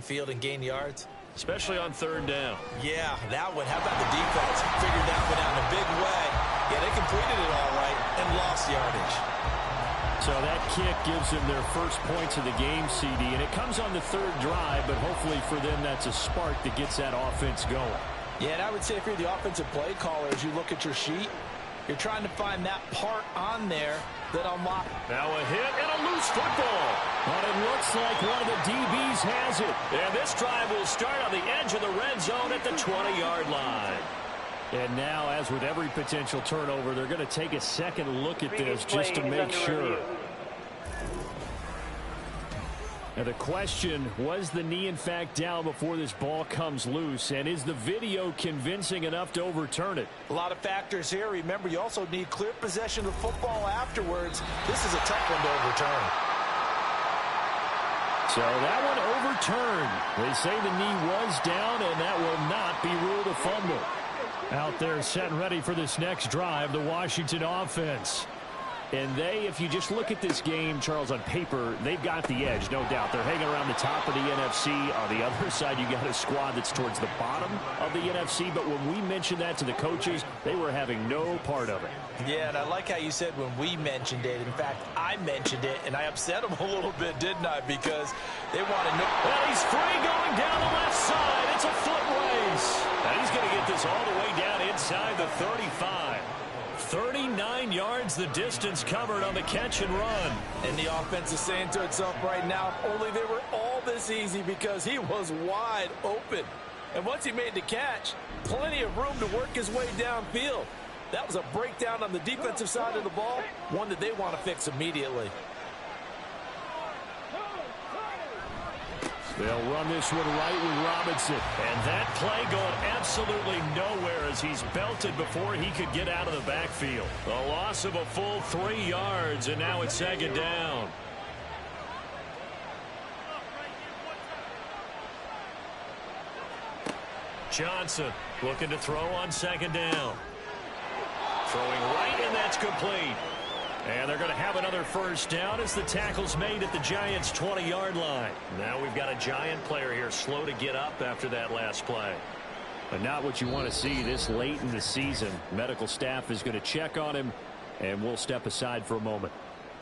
field and gain yards. Especially on third down. Yeah, that one. How about the defense? Figured that one out in a big way. Yeah, they completed it all right and lost yardage. So that kick gives them their first points of the game, CD, and it comes on the third drive, but hopefully for them that's a spark that gets that offense going. Yeah, and I would say if you're the offensive play caller, as you look at your sheet, you're trying to find that part on there that unlocks. Now a hit and a loose football. But it looks like one of the DBs has it. And this drive will start on the edge of the red zone at the 20-yard line. And now, as with every potential turnover, they're going to take a second look at this just to make sure. Now the question, was the knee in fact down before this ball comes loose? And is the video convincing enough to overturn it? A lot of factors here. Remember, you also need clear possession of the football afterwards. This is a tough one to overturn. So that one overturned. They say the knee was down, and that will not be ruled a fumble. Out there set and ready for this next drive, the Washington offense. And they, if you just look at this game, Charles, on paper, they've got the edge, no doubt. They're hanging around the top of the NFC. On the other side, you got a squad that's towards the bottom of the NFC. But when we mentioned that to the coaches, they were having no part of it. Yeah, and I like how you said when we mentioned it. In fact, I mentioned it, and I upset them a little bit, didn't I? Because they want to know. Well, he's free going down the left side. It's a foot race. And he's going to get this all the way down inside the 35. 39 yards the distance covered on the catch and run. And the offense is saying to itself right now, if only they were all this easy, because he was wide open. And once he made the catch, plenty of room to work his way downfield. That was a breakdown on the defensive side of the ball, one that they want to fix immediately. They'll run this one right with Robinson. And that play going absolutely nowhere as he's belted before he could get out of the backfield. A loss of a full 3 yards, and now it's second down. Johnson looking to throw on second down. Throwing right, and that's complete. And they're going to have another first down as the tackle's made at the Giants' 20-yard line. Now we've got a Giant player here slow to get up after that last play. But not what you want to see this late in the season. Medical staff is going to check on him, and we'll step aside for a moment.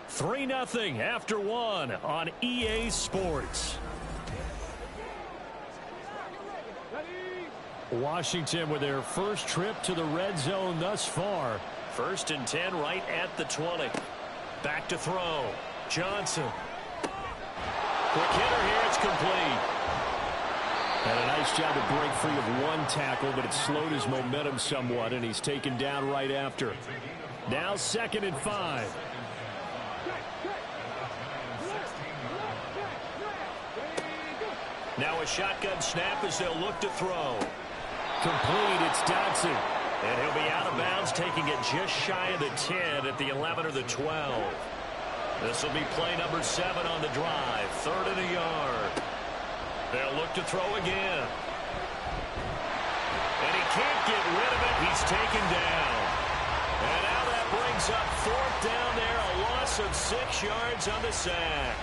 3-0 after one on EA Sports. Washington with their first trip to the red zone thus far. 1st and 10 right at the 20. Back to throw. Johnson. Quick hitter here. It's complete. And a nice job to break free of one tackle, but it slowed his momentum somewhat, and he's taken down right after. Now 2nd and 5. Now a shotgun snap as they'll look to throw. Complete. It's Dodson. And he'll be out of bounds, taking it just shy of the 10 at the 11 or the 12. This will be play number 7 on the drive. 3rd and a yard. They'll look to throw again. And he can't get rid of it. He's taken down. And now that brings up 4th down there. A loss of 6 yards on the sack.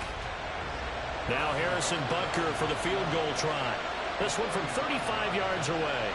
Now Harrison Butker for the field goal try. This one from 35 yards away.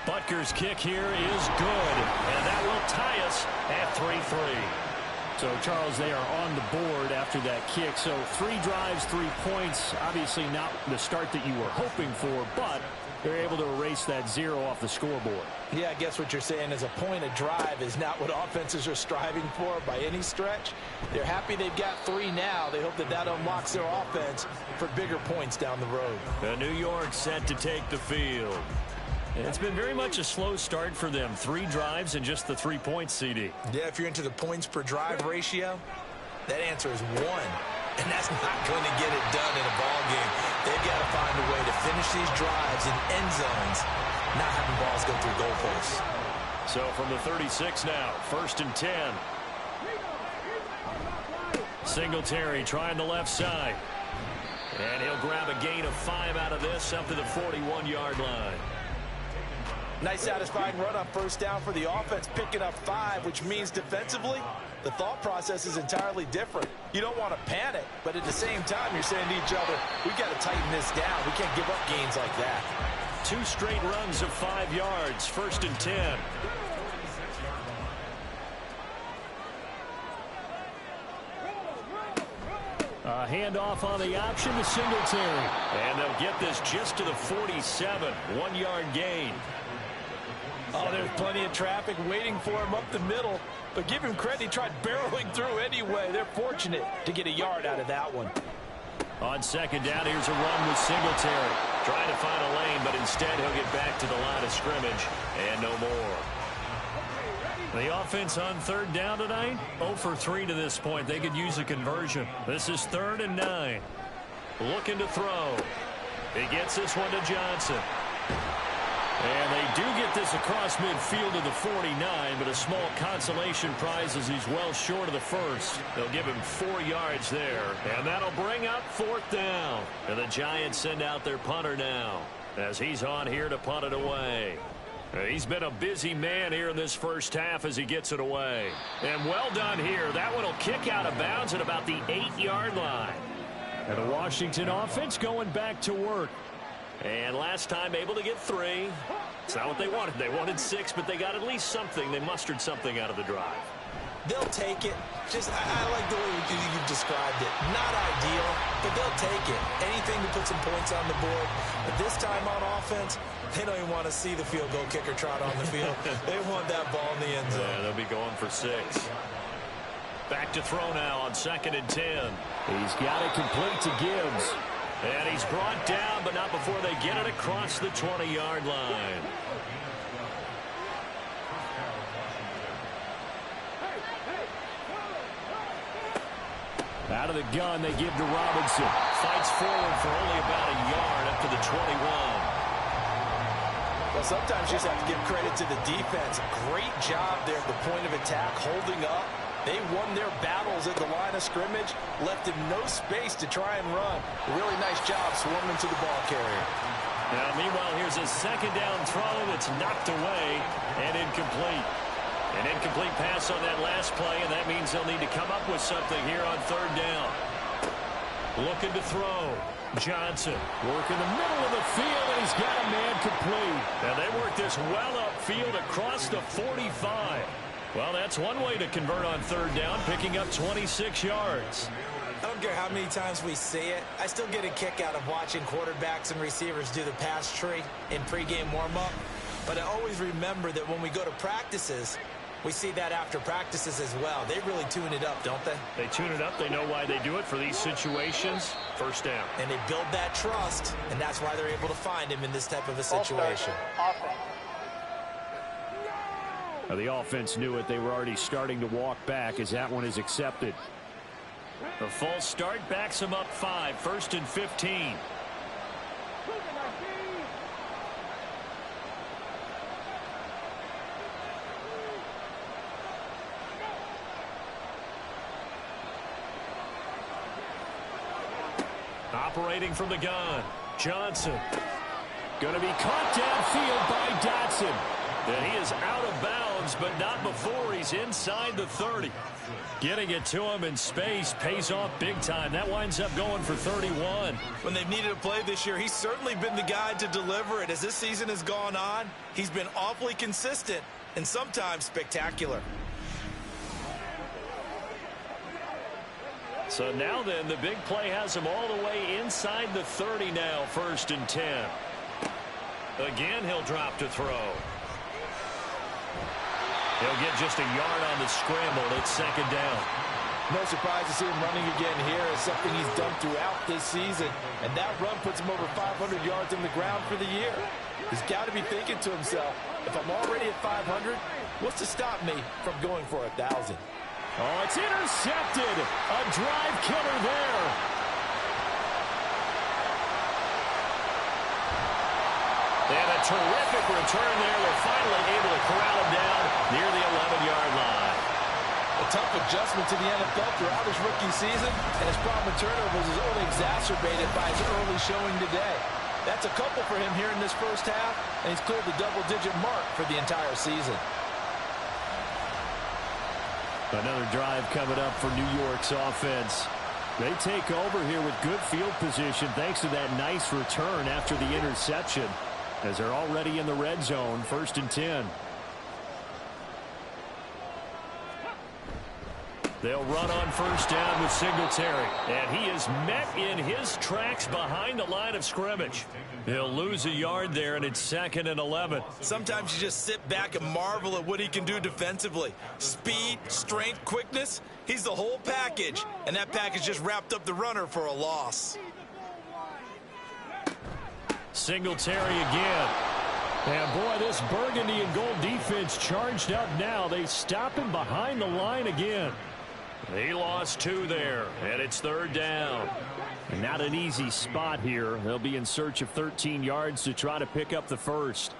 Butker's kick here is good, and that will tie us at 3-3. So, Charles, they are on the board after that kick. So 3 drives, 3 points. Obviously not the start that you were hoping for, but they're able to erase that 0 off the scoreboard. Yeah, I guess what you're saying is a point of drive is not what offenses are striving for by any stretch. They're happy they've got 3 now. They hope that unlocks their offense for bigger points down the road. New York set to take the field. It's been very much a slow start for them. 3 drives and just the 3 points, CD. Yeah, if you're into the points per drive ratio, that answer is 1. And that's not going to get it done in a ball game. They've got to find a way to finish these drives in end zones, not having balls go through goalposts. So from the 36 now, 1st and 10. Singletary trying the left side. And he'll grab a gain of 5 out of this up to the 41-yard line. Nice satisfying run on 1st down for the offense, picking up 5, which means defensively, the thought process is entirely different. You don't want to panic, but at the same time, you're saying to each other, we got to tighten this down. We can't give up gains like that. 2 straight runs of 5 yards, 1st and 10. A handoff on the option to Singletary. And they'll get this just to the 47. 1-yard gain. Oh, there's plenty of traffic waiting for him up the middle. But give him credit, he tried barreling through anyway. They're fortunate to get a yard out of that one. On 2nd down, here's a run with Singletary. Trying to find a lane, but instead he'll get back to the line of scrimmage. And no more. The offense on 3rd down tonight, 0 for 3 to this point. They could use a conversion. This is 3rd and 9. Looking to throw. He gets this one to Johnson. And they do get this across midfield to the 49, but a small consolation prize as he's well short of the first. They'll give him 4 yards there, and that'll bring up 4th down. And the Giants send out their punter now as he's on here to punt it away. He's been a busy man here in this first half as he gets it away. And well done here. That one will kick out of bounds at about the 8-yard line. And the Washington offense going back to work. And last time able to get 3. It's not what they wanted. They wanted 6, but they got at least something. They mustered something out of the drive. They'll take it. I like the way you've described it. Not ideal, but they'll take it. Anything to put some points on the board. But this time on offense, they don't even want to see the field goal kicker trot on the field. They want that ball in the end zone. Yeah, they'll be going for 6. Back to throw now on 2nd and 10. He's got it complete to Gibbs. And he's brought down, but not before they get it across the 20-yard line. Out of the gun, they give to Robinson. Fights forward for only about a yard up to the 21. Well, sometimes you just have to give credit to the defense. Great job there at the point of attack, holding up. They won their battles at the line of scrimmage, left him no space to try and run. A really nice job swarming to the ball carrier. Now, meanwhile, here's a 2nd down throw that's knocked away and incomplete. An incomplete pass on that last play, and that means they'll need to come up with something here on 3rd down. Looking to throw. Johnson working the middle of the field, and he's got a man complete. Now, they work this well upfield across the 45. Well, that's one way to convert on 3rd down, picking up 26 yards. I don't care how many times we see it. I still get a kick out of watching quarterbacks and receivers do the pass tree in pregame warm-up. But I always remember that when we go to practices, we see that after practices as well. They really tune it up, don't they? They tune it up. They know why they do it for these situations. 1st down. And they build that trust, and that's why they're able to find him in this type of a situation. Now, the offense knew it. They were already starting to walk back as that one is accepted. The false start backs them up 5. 1st and 15. Operating from the gun. Johnson. Going to be caught downfield by Dotson. And he is out of bounds, but not before he's inside the 30. Getting it to him in space pays off big time. That winds up going for 31. When they've needed a play this year, he's certainly been the guy to deliver it. As this season has gone on, he's been awfully consistent and sometimes spectacular. So now then, the big play has him all the way inside the 30 now, 1st and 10. Again, he'll drop to throw. He'll get just a yard on the scramble. It's 2nd down. No surprise to see him running again here. It's something he's done throughout this season. And that run puts him over 500 yards on the ground for the year. He's got to be thinking to himself, if I'm already at 500, what's to stop me from going for 1,000? Oh, it's intercepted. A drive killer there. And a terrific return there. They're finally able to corral him down near the 11-yard line. A tough adjustment to the NFL throughout his rookie season, and his problem with turnovers is only exacerbated by his early showing today. That's a couple for him here in this first half, and he's cleared the double-digit mark for the entire season. Another drive coming up for New York's offense. They take over here with good field position thanks to that nice return after the interception, as they're already in the red zone, 1st and 10. They'll run on 1st down with Singletary. And he is met in his tracks behind the line of scrimmage. He'll lose a yard there, and it's 2nd and 11. Sometimes you just sit back and marvel at what he can do defensively. Speed, strength, quickness. He's the whole package. And that package just wrapped up the runner for a loss. Singletary again. And boy, this burgundy and gold defense charged up now. They stop him behind the line again. He lost 2 there, and it's 3rd down. And not an easy spot here. They'll be in search of 13 yards to try to pick up the first.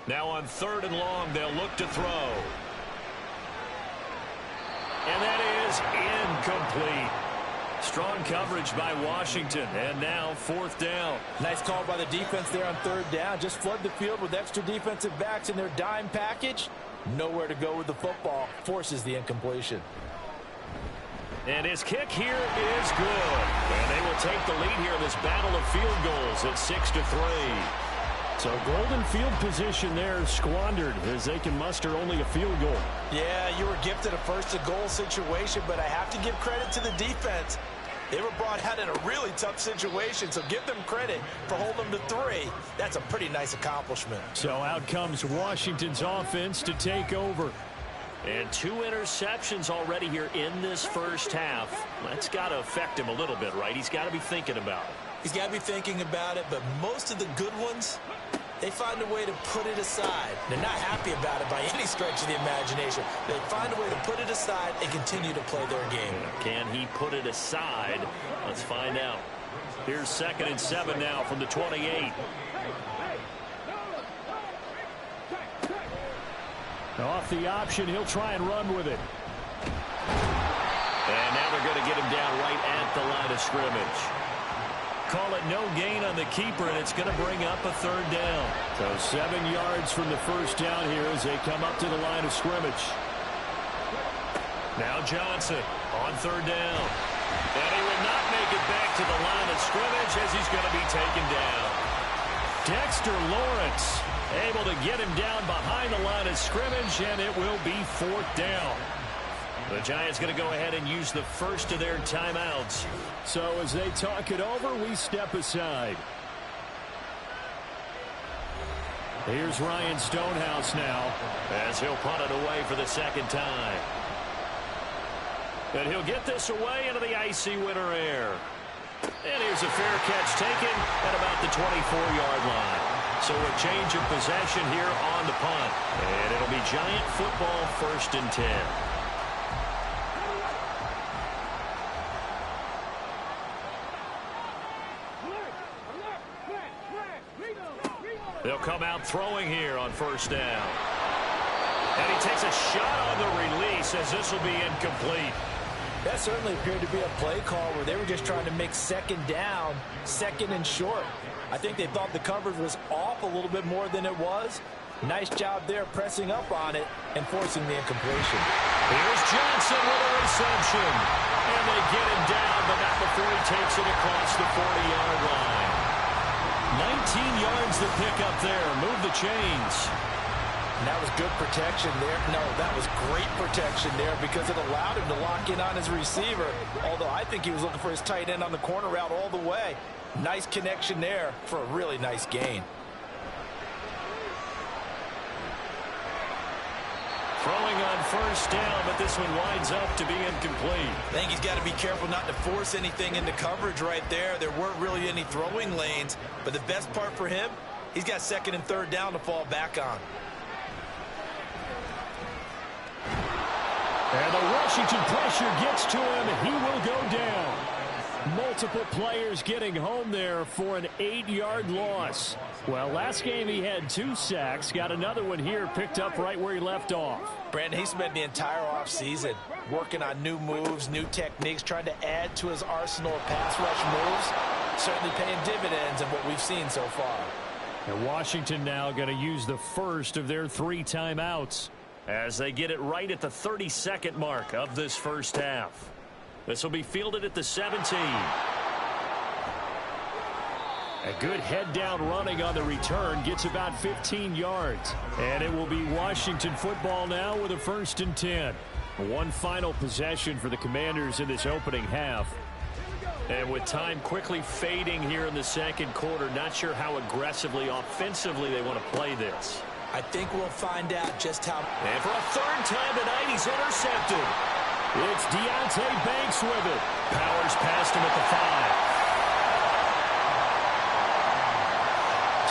Now on 3rd and long, they'll look to throw. And that is incomplete. Strong coverage by Washington, and now 4th down. Nice call by the defense there on 3rd down. Just flood the field with extra defensive backs in their dime package. Nowhere to go with the football. Forces the incompletion. And his kick here is good. And they will take the lead here in this battle of field goals at 6-3. So golden field position there squandered as they can muster only a field goal. Yeah, you were gifted a 1st and goal situation, but I have to give credit to the defense. They were brought out in a really tough situation, so give them credit for holding them to 3. That's a pretty nice accomplishment. So out comes Washington's offense to take over. And 2 interceptions already here in this first half. That's got to affect him a little bit, right? He's got to be thinking about it. He's got to be thinking about it, but most of the good ones, they find a way to put it aside. They're not happy about it by any stretch of the imagination. They find a way to put it aside and continue to play their game. Can he put it aside? Let's find out. Here's 2nd and 7 now from the 28. Off the option, he'll try and run with it. And now they're going to get him down right at the line of scrimmage. Call it no gain on the keeper, and it's going to bring up a 3rd down. So 7 yards from the 1st down here as they come up to the line of scrimmage. Now Johnson on 3rd down. And he will not make it back to the line of scrimmage as he's going to be taken down. Dexter Lawrence able to get him down behind the line of scrimmage, and it will be 4th down. The Giants going to go ahead and use the first of their timeouts. So as they talk it over, we step aside. Here's Ryan Stonehouse now as he'll punt it away for the 2nd time. And he'll get this away into the icy winter air. And here's a fair catch taken at about the 24-yard line. So a change of possession here on the punt. And it'll be Giant football, 1st and 10. They'll come out throwing here on 1st down. And he takes a shot on the release as this will be incomplete. That certainly appeared to be a play call where they were just trying to make 2nd down, 2nd and short. I think they thought the coverage was off a little bit more than it was. Nice job there pressing up on it and forcing the incompletion. Here's Johnson with a reception. And they get him down, but not before he takes it across the 40-yard line. 19 yards to pick up there. Move the chains. And that was good protection there. No, that was great protection there because it allowed him to lock in on his receiver. Although I think he was looking for his tight end on the corner route all the way. Nice connection there for a really nice gain. Throwing on 1st down, but this one winds up to be incomplete. I think he's got to be careful not to force anything into coverage right there. There weren't really any throwing lanes, but the best part for him, he's got 2nd and 3rd down to fall back on. And the Washington pressure gets to him. He will go down. Multiple players getting home there for an 8-yard loss. Well, last game he had 2 sacks. Got another one here picked up right where he left off. Brandon, he spent the entire offseason working on new moves, new techniques, trying to add to his arsenal of pass rush moves. Certainly paying dividends in what we've seen so far. And Washington now going to use the first of their 3 timeouts. as they get it right at the 32nd mark of this first half. This will be fielded at the 17. A good head-down running on the return gets about 15 yards. And it will be Washington football now with a 1st and 10. One final possession for the Commanders in this opening half. And with time quickly fading here in the second quarter, not sure how aggressively, offensively they want to play this. I think we'll find out just how. And for a 3rd time tonight, he's intercepted. It's Deontay Banks with it. Powers past him at the 5.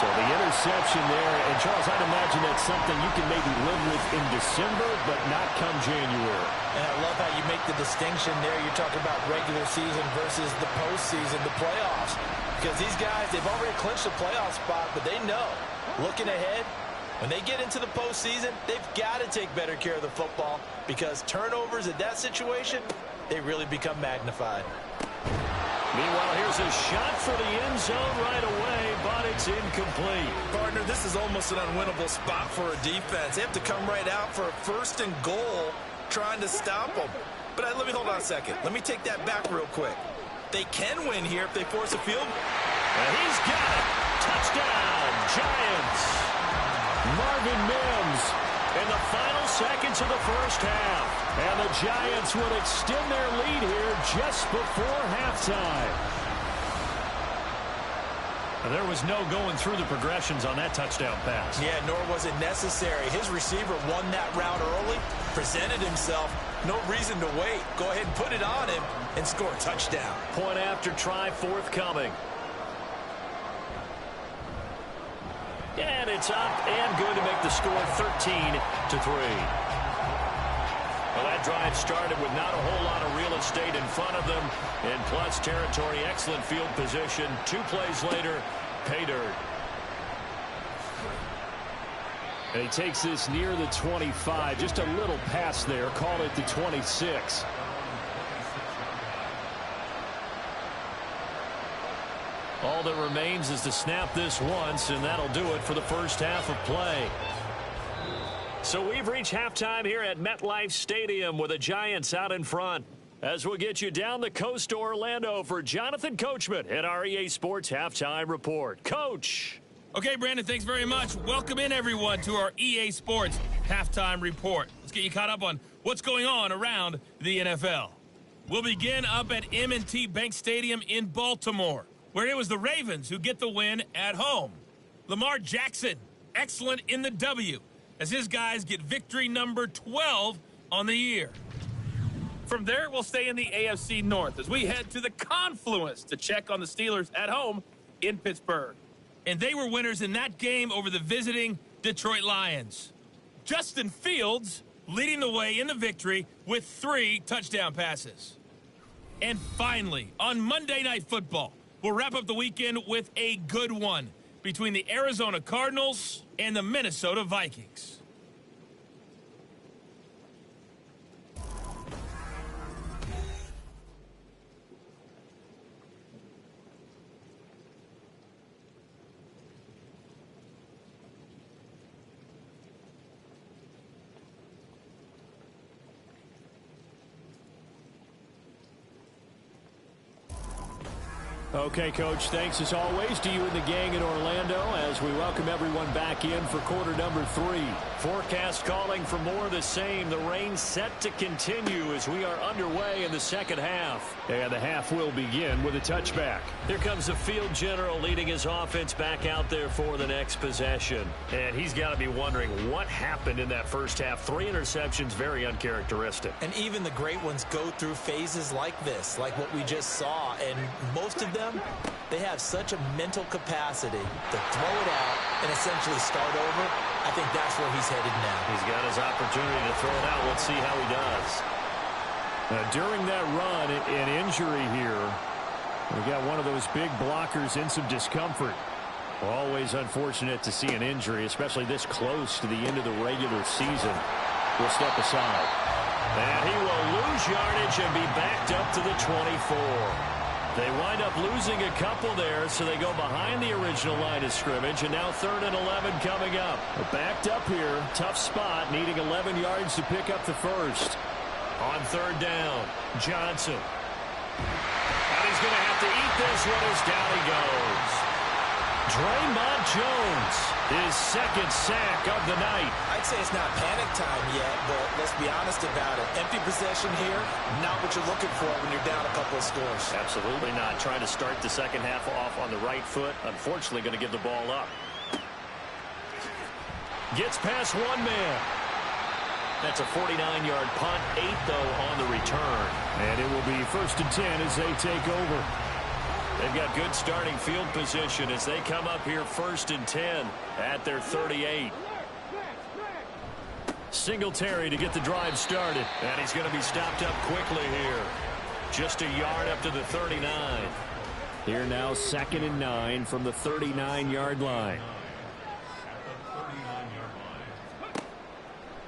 So the interception there, and Charles, I'd imagine that's something you can maybe live with in December, but not come January. And I love how you make the distinction there. You're talking about regular season versus the postseason, the playoffs. Because these guys, they've already clinched a playoff spot, but they know, looking ahead, when they get into the postseason, they've got to take better care of the football because turnovers in that situation, they really become magnified. Meanwhile, here's a shot for the end zone right away, but it's incomplete. Partner, this is almost an unwinnable spot for a defense. They have to come right out for a 1st and goal trying to stop them. But let me hold on a second. Let me take that back real quick. They can win here if they force a field. And he's got it. Touchdown, Giants. Marvin Mims in the final seconds of the first half. And the Giants would extend their lead here just before halftime. And there was no going through the progressions on that touchdown pass. Yeah, nor was it necessary. His receiver won that route early, presented himself. No reason to wait. Go ahead and put it on him and score a touchdown. Point after try forthcoming. And it's up and good to make the score 13-3. Well, that drive started with not a whole lot of real estate in front of them. In plus territory, excellent field position. 2 plays later, pay dirt. And he takes this near the 25. Just a little pass there. Call it the 26. All that remains is to snap this once, and that'll do it for the first half of play. So we've reached halftime here at MetLife Stadium with the Giants out in front. As we'll get you down the coast to Orlando for Jonathan Coachman at our EA Sports Halftime Report. Coach. Okay, Brandon, thanks very much. Welcome in, everyone, to our EA Sports Halftime Report. Let's get you caught up on what's going on around the NFL. We'll begin up at M&T Bank Stadium in Baltimore, where it was the Ravens who get the win at home. Lamar Jackson, excellent in the W, as his guys get victory number 12 on the year. From there, we'll stay in the AFC North as we head to the Confluence to check on the Steelers at home in Pittsburgh. And they were winners in that game over the visiting Detroit Lions. Justin Fields leading the way in the victory with 3 touchdown passes. And finally, on Monday Night Football, we'll wrap up the weekend with a good one between the Arizona Cardinals and the Minnesota Vikings. Okay, Coach, thanks as always to you and the gang in Orlando as we welcome everyone back in for quarter number 3. Forecast calling for more of the same. The rain set to continue as we are underway in the second half. And the half will begin with a touchback. Here comes the field general leading his offense back out there for the next possession. And he's got to be wondering what happened in that first half. 3 interceptions, very uncharacteristic. And even the great ones go through phases like this, like what we just saw. And most of them, they have such a mental capacity to throw it out and essentially start over. I think that's where he's headed now. He's got his opportunity to throw it out. Let's see how he does. During that run, an injury here. We got one of those big blockers in some discomfort. Always unfortunate to see an injury, especially this close to the end of the regular season. We'll step aside. And he will lose yardage and be backed up to the 24. They wind up losing a couple there, so they go behind the original line of scrimmage, and now 3rd and 11 coming up. Backed up here, tough spot, needing 11 yards to pick up the first. On 3rd down, Johnson. And he's going to have to eat this one as down he goes. Draymond Jones, his 2nd sack of the night. I'd say it's not panic time yet, but let's be honest about it. Empty possession here, not what you're looking for when you're down a couple of scores. Absolutely not. Trying to start the second half off on the right foot. Unfortunately, going to give the ball up. Gets past one man. That's a 49-yard punt, 8, though, on the return. And it will be 1st and 10 as they take over. They've got good starting field position as they come up here 1st and 10 at their 38. Singletary to get the drive started. And he's going to be stopped up quickly here. Just a yard up to the 39. Here now 2nd and 9 from the 39-yard line.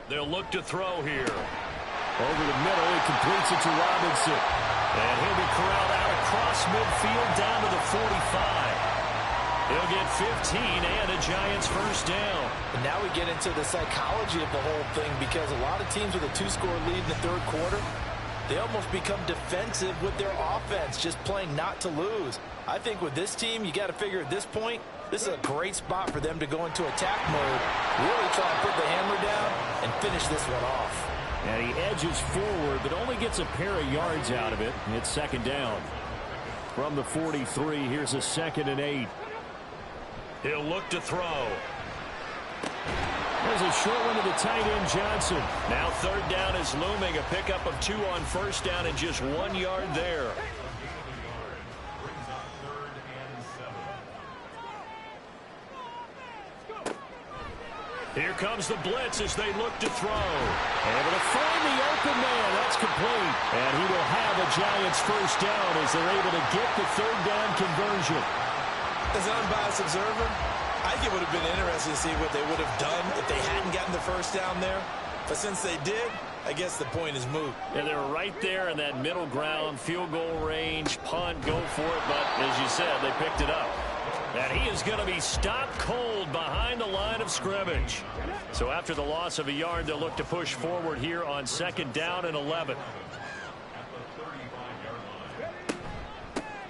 They'll look to throw here. Over the middle, he completes it to Robinson. And he'll be corralled out across midfield down to the 45. He'll get 15 and a Giants 1st down. And now we get into the psychology of the whole thing, because a lot of teams with a 2-score lead in the 3rd quarter, they almost become defensive with their offense, just playing not to lose. I think with this team, you got to figure at this point, this is a great spot for them to go into attack mode, really try and put the hammer down and finish this one off. And he edges forward, but only gets a pair of yards out of it. It's 2nd down. From the 43, here's a 2nd and 8. He'll look to throw. There's a short one to the tight end, Johnson. Now 3rd down is looming. A pickup of 2 on 1st down and just 1 yard there. Here comes the blitz as they look to throw. Able to find the open man. That's complete. And he will have a Giants 1st down as they're able to get the 3rd down conversion. As an unbiased observer, I think it would have been interesting to see what they would have done if they hadn't gotten the 1st down there. But since they did, I guess the point is moot. Yeah, they were right there in that middle ground, field goal range, punt, go for it. But as you said, they picked it up. And he is going to be stopped cold behind the line of scrimmage. So after the loss of a yard, they'll look to push forward here on 2nd down and 11.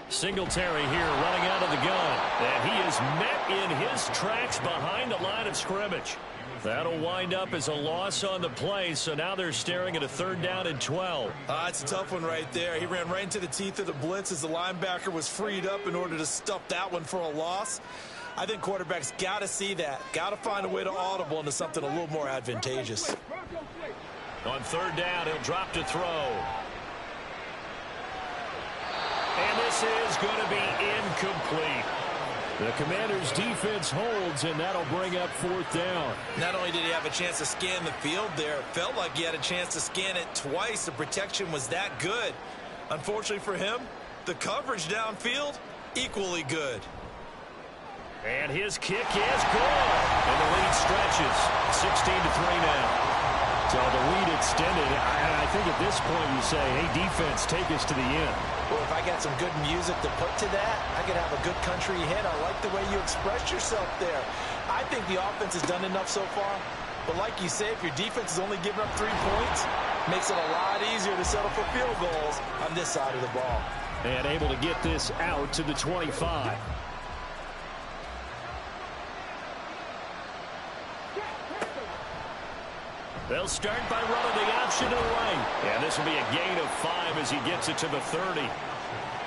Singletary here running out of the gun. And he is met in his tracks behind the line of scrimmage. That'll wind up as a loss on the play, so now they're staring at a 3rd down and 12. It's a tough one right there. He ran right into the teeth of the blitz as the linebacker was freed up in order to stuff that one for a loss. I think quarterbacks got to see that. Got to find a way to audible into something a little more advantageous. On 3rd down, he'll drop to throw. And this is going to be incomplete. The Commanders' defense holds, and that'll bring up 4th down. Not only did he have a chance to scan the field there, it felt like he had a chance to scan it twice. The protection was that good. Unfortunately for him, the coverage downfield, equally good. And his kick is good. And the lead stretches. 16-3 now. So the lead extended. I think at this point you say, hey, defense, take us to the end. Well, if I got some good music to put to that, I could have a good country hit. I like the way you express yourself there. I think the offense has done enough so far. But like you say, if your defense is only giving up 3 points, makes it a lot easier to settle for field goals on this side of the ball. And able to get this out to the 25. They'll start by running the option to the right. And this will be a gain of 5 as he gets it to the 30.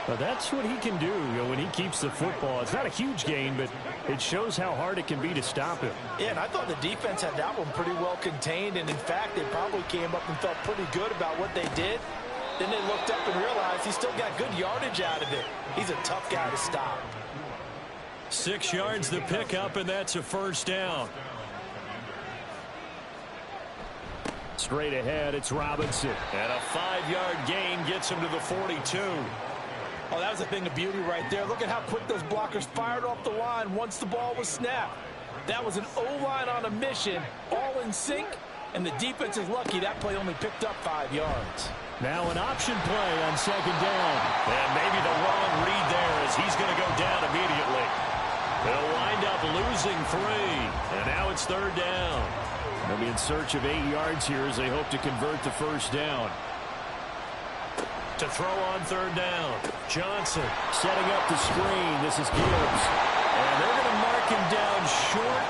Well, that's what he can do, when he keeps the football. It's not a huge gain, but it shows how hard it can be to stop him. Yeah, and I thought the defense had that one pretty well contained. And, in fact, they probably came up and felt pretty good about what they did. Then they looked up and realized he still got good yardage out of it. He's a tough guy to stop. 6 yards the pickup, and that's a 1st down. Straight ahead, it's Robinson. And a 5-yard gain gets him to the 42. Oh, that was a thing of beauty right there. Look at how quick those blockers fired off the line once the ball was snapped. That was an O-line on a mission, all in sync, and the defense is lucky that play only picked up 5 yards. Now an option play on second down. And maybe the wrong read there as he's going to go down immediately. They'll wind up losing 3. And now it's third down. They'll be in search of 8 yards here as they hope to convert the first down. To throw on third down. Johnson setting up the screen. This is Gibbs. And they're going to mark him down short,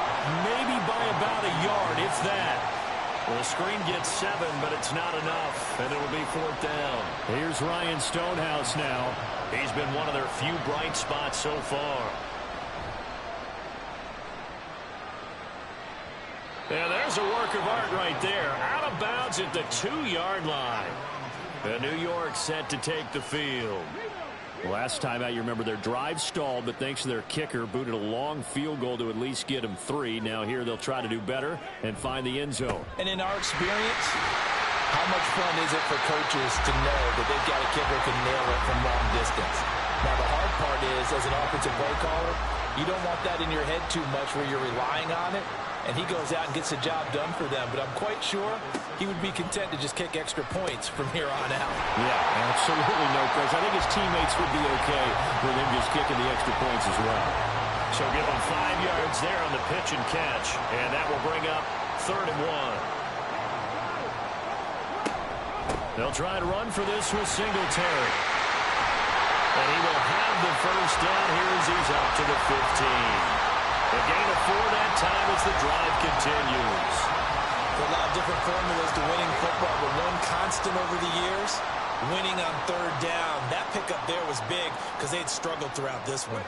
maybe by about a yard, if that. Well, the screen gets 7, but it's not enough, and it'll be fourth down. Here's Ryan Stonehouse now. He's been one of their few bright spots so far. And there's a work of art right there. Out of bounds at the 2-yard line. And New York set to take the field. Last time out, you remember their drive stalled, but thanks to their kicker, booted a long field goal to at least get them 3. Now here they'll try to do better and find the end zone. And in our experience, how much fun is it for coaches to know that they've got a kicker who can nail it from long distance? Now, the hard part is, as an offensive play caller, you don't want that in your head too much where you're relying on it. And he goes out and gets the job done for them. But I'm quite sure he would be content to just kick extra points from here on out. Yeah, absolutely no question. I think his teammates would be okay with him just kicking the extra points as well. So give him 5 yards there on the pitch and catch. And that will bring up 3rd and 1. They'll try to run for this with Singletary. And he will have the first down here as he's up to the 15. A gain of 4 that time as the drive continues. There are a lot of different formulas to winning football, but one constant over the years, winning on third down. That pickup there was big because they'd struggled throughout this one.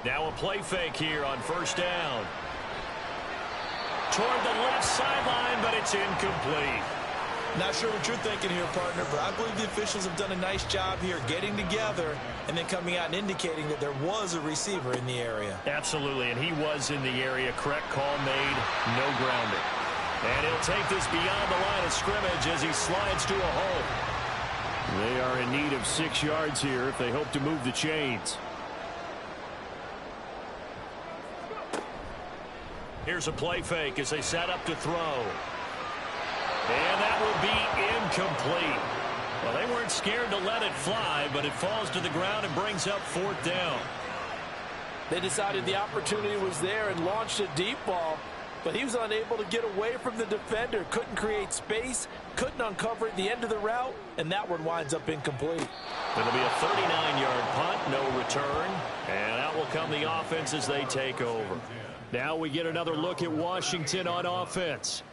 Now a play fake here on first down. Toward the left sideline, but it's incomplete. Not sure what you're thinking here, partner, but I believe the officials have done a nice job here getting together and then coming out and indicating that there was a receiver in the area. Absolutely, and he was in the area. Correct call made, no grounding. And he'll take this beyond the line of scrimmage as he slides to a hole. They are in need of 6 yards here if they hope to move the chains. Here's a play fake as they set up to throw. And that will be incomplete. Well, they weren't scared to let it fly, but it falls to the ground and brings up 4th down. They decided the opportunity was there and launched a deep ball, but he was unable to get away from the defender. Couldn't create space, couldn't uncover at the end of the route, and that one winds up incomplete. It'll be a 39-yard punt, no return, and out will come the offense as they take over. Now we get another look at Washington on offense.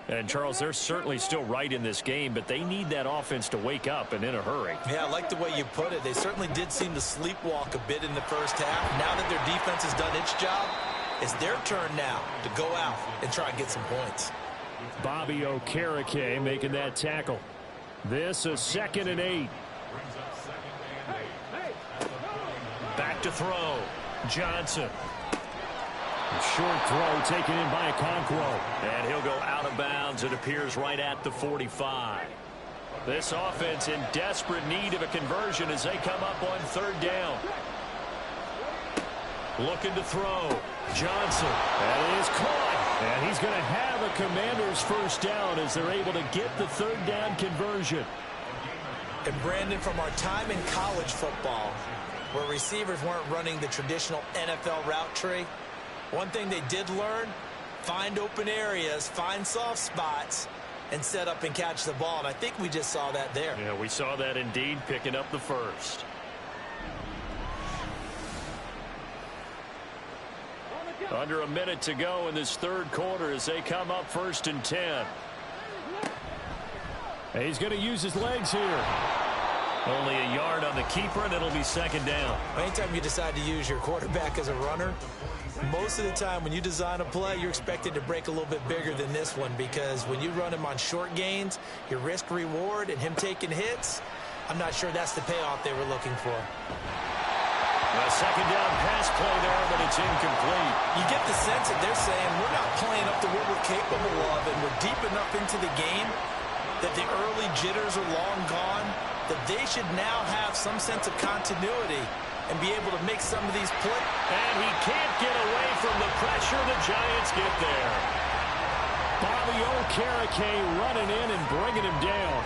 And, Charles, they're certainly still right in this game, but they need that offense to wake up and in a hurry. Yeah, I like the way you put it. They certainly did seem to sleepwalk a bit in the first half. Now that their defense has done its job, it's their turn now to go out and try and get some points. Bobby Okereke making that tackle. This is 2nd and 8. Back to throw. Johnson. A short throw taken in by Okonkwo. And he'll go out of bounds. It appears right at the 45. This offense in desperate need of a conversion as they come up on 3rd down. Looking to throw. Johnson. That is caught. And he's going to have a Commander's first down as they're able to get the 3rd down conversion. And, Brandon, from our time in college football, where receivers weren't running the traditional NFL route tree, one thing they did learn, find open areas, find soft spots, and set up and catch the ball. And I think we just saw that there. Yeah, we saw that indeed, picking up the first. Under a minute to go in this 3rd quarter as they come up 1st and 10. And he's going to use his legs here. Only a yard on the keeper, and it'll be 2nd down. Anytime you decide to use your quarterback as a runner, most of the time when you design a play, you're expected to break a little bit bigger than this one, because when you run him on short gains, your risk reward and him taking hits, I'm not sure that's the payoff they were looking for. A 2nd down pass play there, but it's incomplete. You get the sense that they're saying we're not playing up to what we're capable of, and we're deep enough into the game that the early jitters are long gone, that they should now have some sense of continuity and be able to make some of these plays. And he can't get away from the pressure. The Giants get there. Bobby Okereke running in and bringing him down.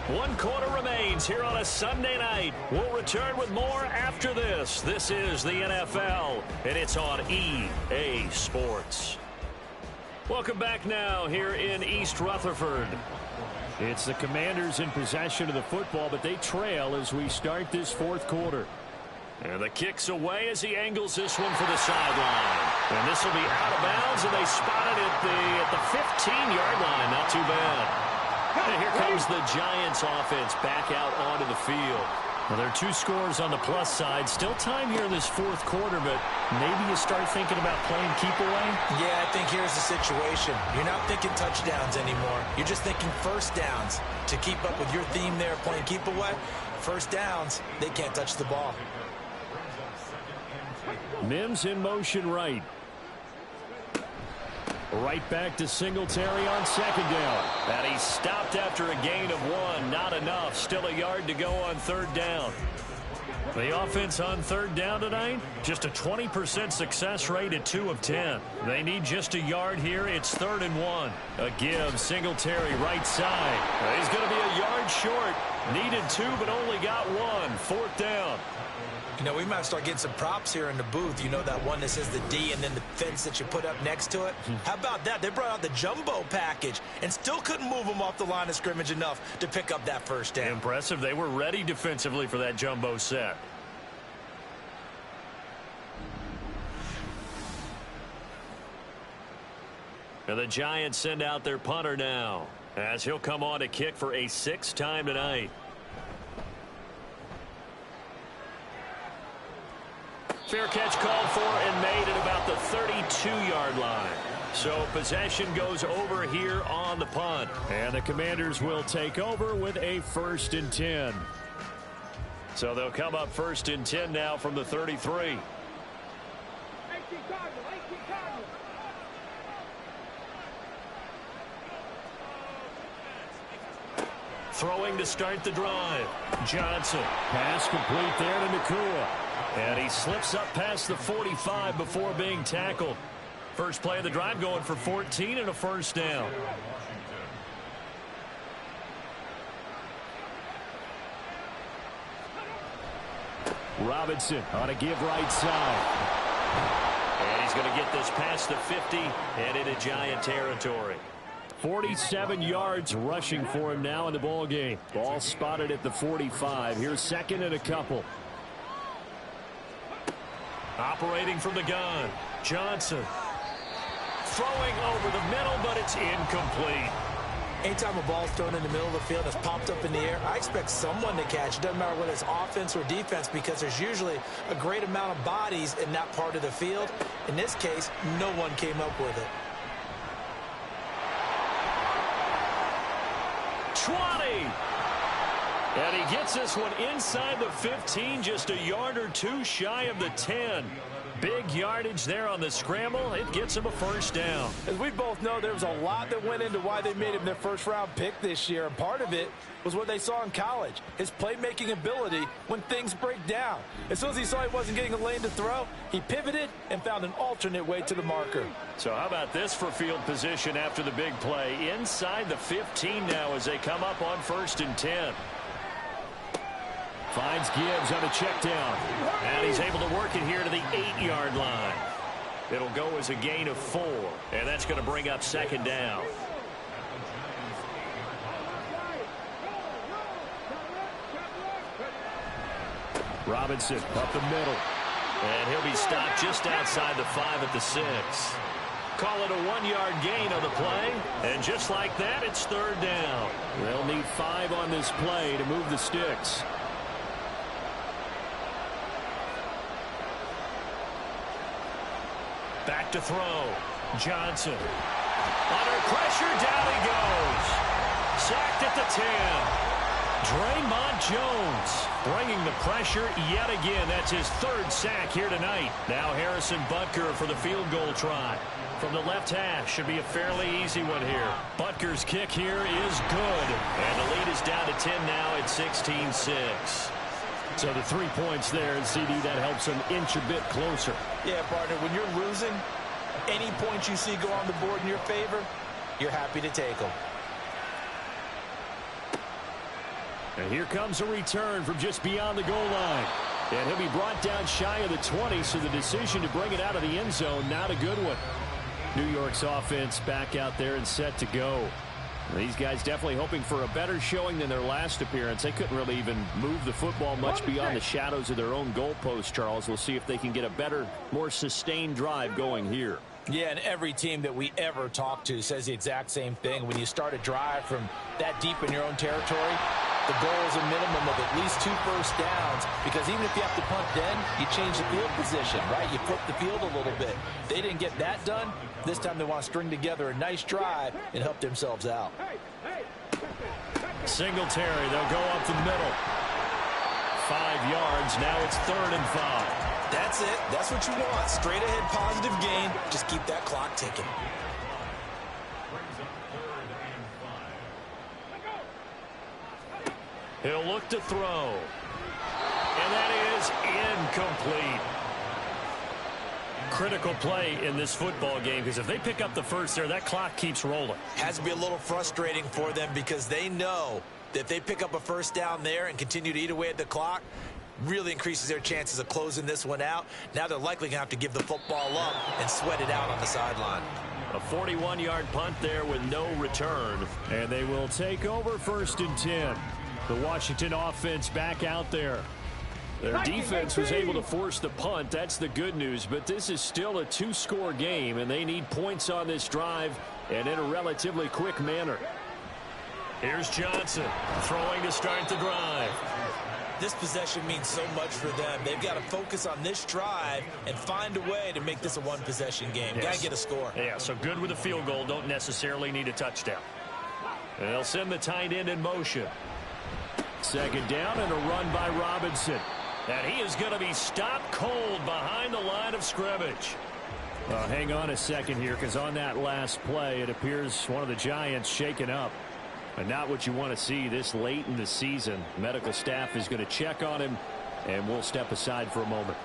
1 quarter remains here on a Sunday night. We'll return with more after this. This is the NFL, and it's on EA Sports. Welcome back now here in East Rutherford. It's the Commanders in possession of the football, but they trail as we start this 4th quarter. And the kick's away as he angles this one for the sideline. And this will be out of bounds, and they spot it at the 15-yard line. Not too bad. And here comes the Giants offense back out onto the field. Well, there are 2 scores on the plus side. Still time here in this 4th quarter, but maybe you start thinking about playing keep away? Yeah, I think here's the situation. You're not thinking touchdowns anymore. You're just thinking first downs. To keep up with your theme there, playing keep away, first downs, they can't touch the ball. Mims in motion right. Right back to Singletary on 2nd down. And he stopped after a gain of 1. Not enough. Still a yard to go on 3rd down. The offense on 3rd down tonight, just a 20% success rate at 2 of 10. They need just a yard here. It's 3rd and 1. A give, Singletary right side. He's going to be a yard short. Needed 2, but only got 1. 4th down. You know, we might start getting some props here in the booth. You know, that one that says the D and then the fence that you put up next to it? How about that? They brought out the jumbo package and still couldn't move them off the line of scrimmage enough to pick up that first down. Impressive. They were ready defensively for that jumbo set. And the Giants send out their punter now, as he'll come on to kick for a 6th time tonight. Fair catch called for and made at about the 32-yard line. So possession goes over here on the punt. And the Commanders will take over with a 1st and 10. So they'll come up 1st and 10 now from the 33. Throwing to start the drive. Johnson. Pass complete there to Nakua. And he slips up past the 45 before being tackled. First play of the drive going for 14 and a 1st down. Robinson on a give right side. And he's going to get this past the 50 and into Giant territory. 47 yards rushing for him now in the ball game. Ball spotted at the 45. Here's 2nd and a couple. Operating from the gun, Johnson. Throwing over the middle, but it's incomplete. Anytime a ball's thrown in the middle of the field, it's popped up in the air, I expect someone to catch. It doesn't matter whether it's offense or defense, because there's usually a great amount of bodies in that part of the field. In this case, no one came up with it. 20. And he gets this one inside the 15, just a yard or 2 shy of the 10. Big yardage there on the scramble. It gets him a 1st down. As we both know, there was a lot that went into why they made him their 1st-round pick this year. And part of it was what they saw in college, his playmaking ability when things break down. As soon as he saw he wasn't getting a lane to throw, he pivoted and found an alternate way to the marker. So how about this for field position after the big play? Inside the 15 now as they come up on 1st and 10. Finds Gibbs on a check down. And he's able to work it here to the 8-yard line. It'll go as a gain of 4. And that's going to bring up 2nd down. Robinson up the middle. And he'll be stopped just outside the 5 at the 6. Call it a 1-yard gain on the play. And just like that, it's 3rd down. They'll need 5 on this play to move the sticks. Back to throw. Johnson. Under pressure, down he goes. Sacked at the 10. Draymond Jones bringing the pressure yet again. That's his 3rd sack here tonight. Now Harrison Butker for the field goal try. From the left hash, should be a fairly easy one here. Butker's kick here is good. And the lead is down to 10 now at 16-6. So the 3 points there, and CD, that helps them inch a bit closer. Yeah, partner, when you're losing, any points you see go on the board in your favor, you're happy to take them. And here comes a return from just beyond the goal line. And he'll be brought down shy of the 20, so the decision to bring it out of the end zone, not a good one. New York's offense back out there and set to go. These guys definitely hoping for a better showing than their last appearance. They couldn't really even move the football much beyond the shadows of their own goalpost, Charles. We'll see if they can get a better, more sustained drive going here. Yeah, and every team that we ever talk to says the exact same thing. When you start a drive from that deep in your own territory, the goal is a minimum of at least 2 first downs, because even if you have to punt then, you change the field position, right? You flip the field a little bit. They didn't get that done. This time they want to string together a nice drive and help themselves out. Singletary, they'll go up the middle. 5 yards, now it's 3rd and 5. That's it. That's what you want. Straight ahead positive gain. Just keep that clock ticking. He'll look to throw. And that is incomplete. Critical play in this football game, because if they pick up the first there, that clock keeps rolling. Has to be a little frustrating for them, because they know that if they pick up a first down there and continue to eat away at the clock, really increases their chances of closing this one out. Now they're likely going to have to give the football up and sweat it out on the sideline. A 41-yard punt there with no return. And they will take over 1st and 10. The Washington offense back out there. Their defense was able to force the punt. That's the good news. But this is still a 2-score game, and they need points on this drive and in a relatively quick manner. Here's Johnson throwing to start the drive. This possession means so much for them. They've got to focus on this drive and find a way to make this a one-possession game. Yes. Got to get a score. Yeah, so good with a field goal. Don't necessarily need a touchdown. And they'll send the tight end in motion. 2nd down and a run by Robinson. And he is going to be stopped cold behind the line of scrimmage. Hang on a second here, because on that last play, it appears one of the Giants shaken up. And not what you want to see this late in the season. Medical staff is going to check on him, and we'll step aside for a moment.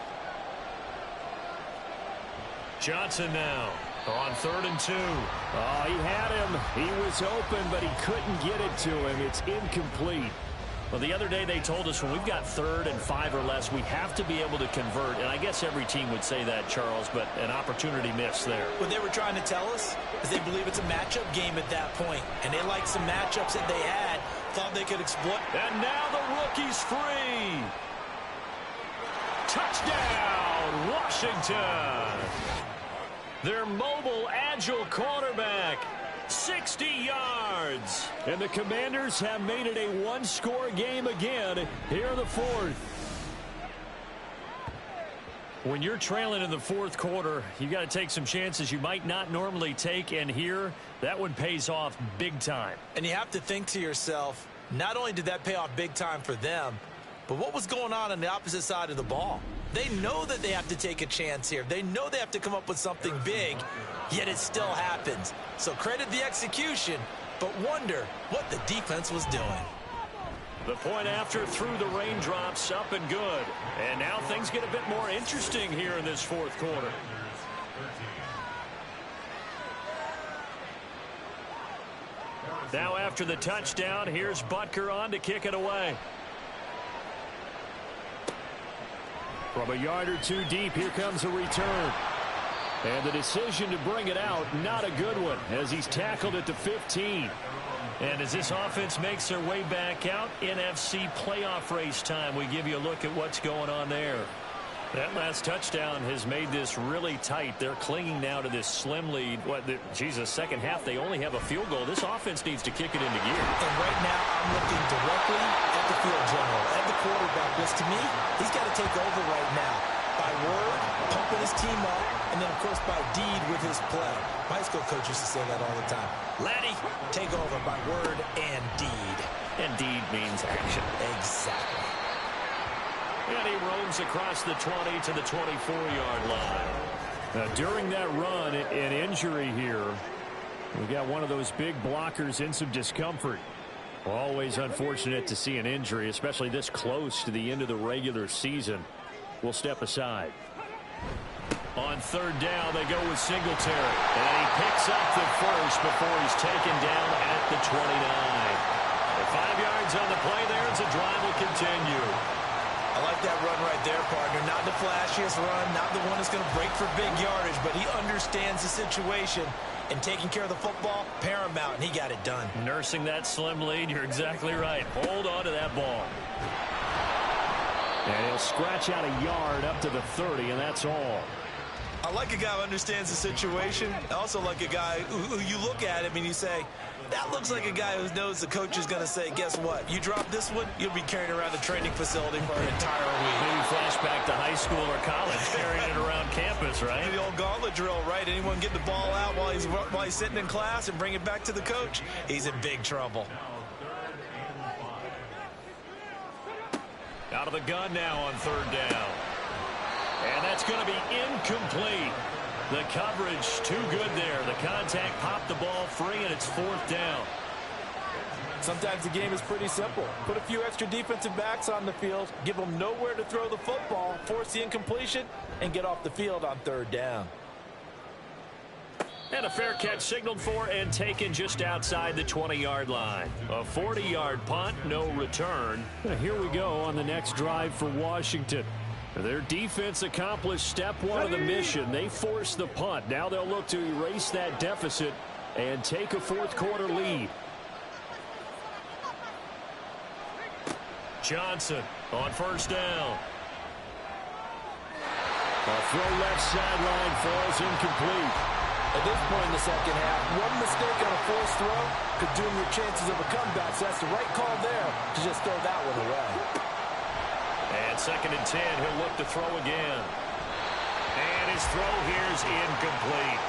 Johnson now on 3rd and 2. Oh, he had him. He was open, but he couldn't get it to him. It's incomplete. Well, the other day they told us when we've got 3rd and 5 or less, we have to be able to convert. And I guess every team would say that, Charles, but an opportunity missed there. What they were trying to tell us is they believe it's a matchup game at that point. And they liked some matchups that they had, thought they could exploit. And now the rookie's free. Touchdown, Washington. Their mobile, agile quarterback. 60 yards. And the Commanders have made it a 1-score game again here in the 4th. When you're trailing in the 4th quarter, you got to take some chances you might not normally take, and here that one pays off big time. And you have to think to yourself, not only did that pay off big time for them, but what was going on the opposite side of the ball? They know that they have to take a chance here. They know they have to come up with something big, yet it still happens. So credit the execution, but wonder what the defense was doing. The point after through the raindrops, up and good. And now things get a bit more interesting here in this 4th quarter. Now after the touchdown, here's Butker on to kick it away. From a yard or 2 deep, here comes a return. And the decision to bring it out, not a good one, as he's tackled at the 15. And as this offense makes their way back out, NFC playoff race time, we give you a look at what's going on there. That last touchdown has made this really tight. They're clinging now to this slim lead. Jesus, second half, they only have a field goal. This offense needs to kick it into gear. And right now, I'm looking directly at the field general, at the quarterback, because to me, he's got to take over right now. By word, pumping his team up, and then, of course, by deed with his play. My high school coach used to say that all the time. Laddie, take over by word and deed. And deed means action. Exactly. And he roams across the 20 to the 24-yard line. Now, during that run, an injury here. We got one of those big blockers in some discomfort. Always unfortunate to see an injury, especially this close to the end of the regular season. We'll step aside. On third down, they go with Singletary. And he picks up the first before he's taken down at the 29. The 5 yards on the play there as the drive will continue. I like that run right there, partner. Not the flashiest run, not the one that's going to break for big yardage, but he understands the situation, and taking care of the football, paramount, and he got it done. Nursing that slim lead, you're exactly right. Hold on to that ball. And he'll scratch out a yard up to the 30, and that's all. I like a guy who understands the situation. I also like a guy who you look at him and you say, that looks like a guy who knows the coach is going to say, guess what? You drop this one, you'll be carrying around the training facility for an entire week. Maybe flashback to high school or college, carrying it around campus, right? The old gauntlet drill, right? Anyone get the ball out while he's sitting in class and bring it back to the coach, he's in big trouble. Out of the gun now on third down. And that's going to be incomplete. The coverage too good there. The contact popped the ball free, and it's fourth down. Sometimes the game is pretty simple. Put a few extra defensive backs on the field, give them nowhere to throw the football, force the incompletion, and get off the field on third down. And a fair catch signaled for and taken just outside the 20-yard line. A 40-yard punt, no return. Here we go on the next drive for Washington. Their defense accomplished step one of the mission. They forced the punt. Now they'll look to erase that deficit and take a fourth-quarter lead. Johnson on first down. A throw left sideline falls incomplete. At this point in the second half, one mistake on a forced throw could doom your chances of a comeback. So that's the right call there to just throw that one away. And second and 10, he'll look to throw again. And his throw here is incomplete.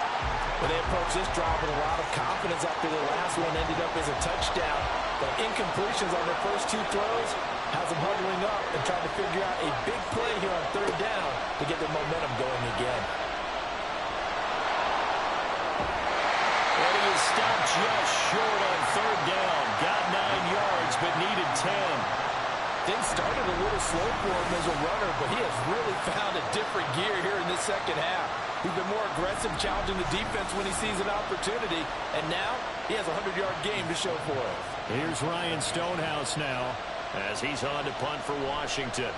Well, they approached this drive with a lot of confidence after the last one ended up as a touchdown. But incompletions on their first two throws has them huddling up and trying to figure out a big play here on third down to get their momentum going again. And he is stopped just short on third down. Got 9 yards, but needed 10. Things started a little slow for him as a runner, but he has really found a different gear here in this second half. He's been more aggressive, challenging the defense when he sees an opportunity, and now he has a 100-yard game to show for it. Here's Ryan Stonehouse now as he's on to punt for Washington.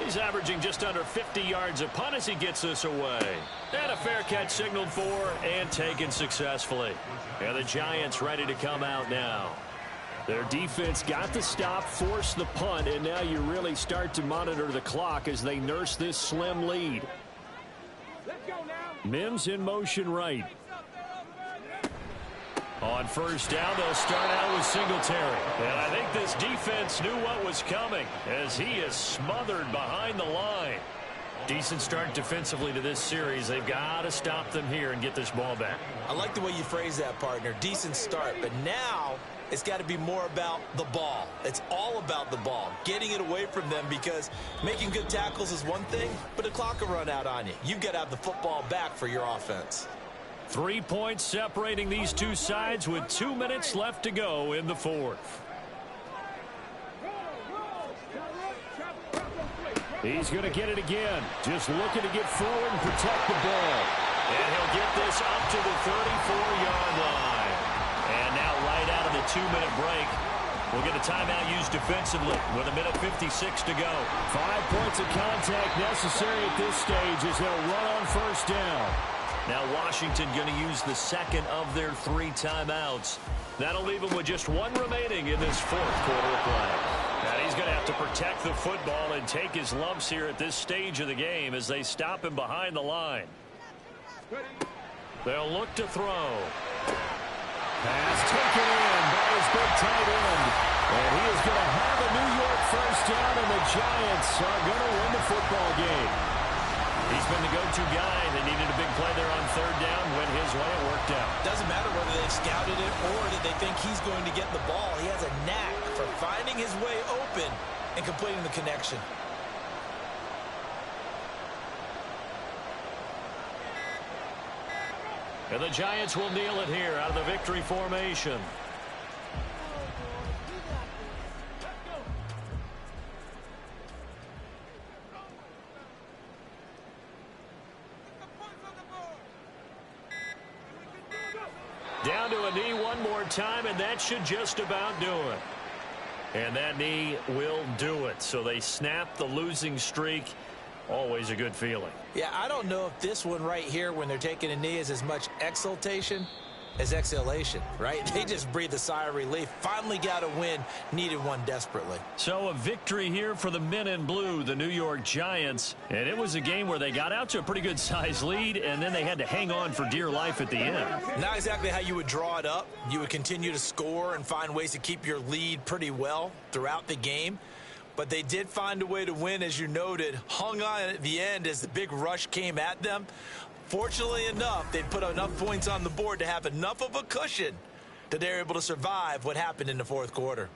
He's averaging just under 50 yards a punt as he gets this away. And a fair catch signaled for and taken successfully. And the Giants ready to come out now. Their defense got the stop, forced the punt, and now you really start to monitor the clock as they nurse this slim lead. Mims in motion right. On first down, they'll start out with Singletary. And I think this defense knew what was coming as he is smothered behind the line. Decent start defensively to this series. They've got to stop them here and get this ball back. I like the way you phrase that, partner. Decent start, but now it's got to be more about the ball. It's all about the ball, getting it away from them, because making good tackles is one thing, but the clock will run out on you. You've got to have the football back for your offense. 3 points separating these two sides with 2 minutes left to go in the fourth. He's going to get it again. Just looking to get forward and protect the ball. And he'll get this up to the 34-yard line. And now right out of the 2-minute break, we'll get a timeout used defensively with 1:56 to go. 5 points of contact necessary at this stage as they'll run on first down. Now Washington going to use the second of their 3 timeouts. That'll leave them with just 1 remaining in this fourth quarter of play. And he's going to have to protect the football and take his lumps here at this stage of the game as they stop him behind the line. They'll look to throw. Pass taken in by his big tight end. And he is going to have a New York first down, and the Giants are going to win the football game. He's been the go-to guy. They needed a big play there on third down. Went his way. It worked out. Doesn't matter whether they scouted it or that they think he's going to get the ball. He has a knack for finding his way open and completing the connection. And the Giants will kneel it here out of the victory formation. Down to a knee one more time, and that should just about do it. And that knee will do it. So they snap the losing streak. Always a good feeling. Yeah, I don't know if this one right here, when they're taking a knee, is as much exultation as exhalation, right? They just breathe a sigh of relief. Finally got a win, needed one desperately. So a victory here for the men in blue, the New York Giants. And it was a game where they got out to a pretty good size lead, and then they had to hang on for dear life at the end. Not exactly how you would draw it up. You would continue to score and find ways to keep your lead pretty well throughout the game. But they did find a way to win, as you noted, hung on at the end as the big rush came at them. Fortunately enough, they put enough points on the board to have enough of a cushion that they're able to survive what happened in the fourth quarter.